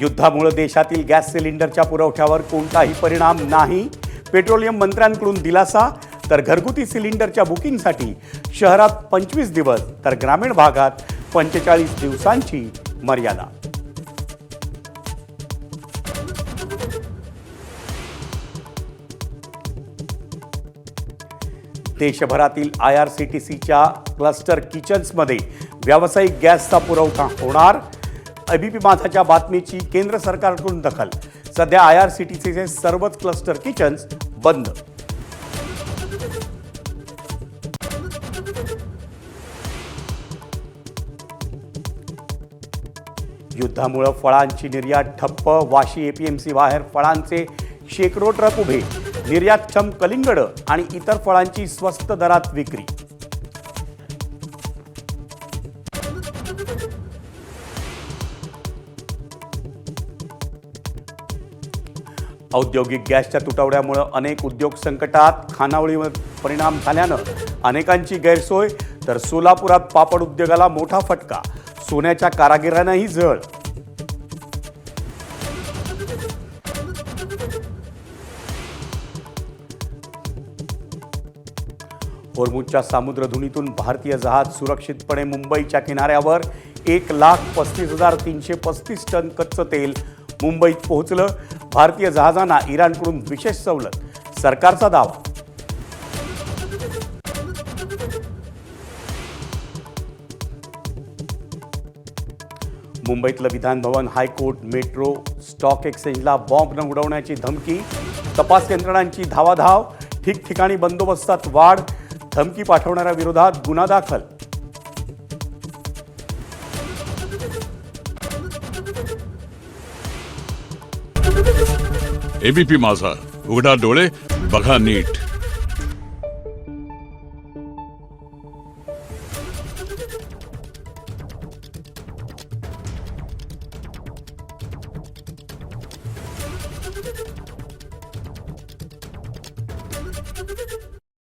युद्धामुळे देशातील गॅस सिलेंडरच्या पुरवठ्यावर कोणताही परिणाम नाही. पेट्रोलियम मंत्र्यांकडून दिलासा. तर घरगुती सिलेंडरच्या बुकिंगसाठी शहरात 25 दिवस तर ग्रामीण भागात 45 दिवसांची मर्यादा. देशभरातील IRCTCच्या क्लस्टर किचन्समध्ये व्यावसायिक गॅसचा पुरवठा होणार. एबीपी माझाच्या बातमीची केंद्र सरकारकडून दखल. सध्या IRCTCचे सर्वच क्लस्टर किचन्स बंद. युद्धामुळे फळांची निर्यात ठप्प. वाशी APMC बाहेर फळांचे शेकडो ट्रक उभे. निर्यातक्षम कलिंगड आणि इतर फळांची स्वस्त दरात विक्री. औद्योगिक गॅसच्या तुटवड्यामुळे अनेक उद्योग संकटात. खानावळीवर परिणाम झाल्यानं अनेकांची गैरसोय. तर सोलापुरात पापड उद्योगाला मोठा फटका. सोन्याच्या कारागिरांनाही झळ. होर्मुझच्या सामुद्रधुनीतून भारतीय जहाज सुरक्षितपणे मुंबईच्या किनाऱ्यावर. 1,35,335 टन कच्चं तेल मुंबईत पोहोचलं. भारतीय जहाजांना इराणकडून विशेष सवलत. सरकारचा दावा. मुंबईतलं Vidhan Bhavan, high court, metro, stock एक्सचेंजला bomb न उडवण्याची धमकी. तपास यंत्रणांची धावाधाव. ठिकठिकाणी बंदोबस्तात वाढ. धमकी पाठवणाऱ्या विरोधात गुन्हा दाखल. एबीपी माझा, उघडा डोळे बघा नीट.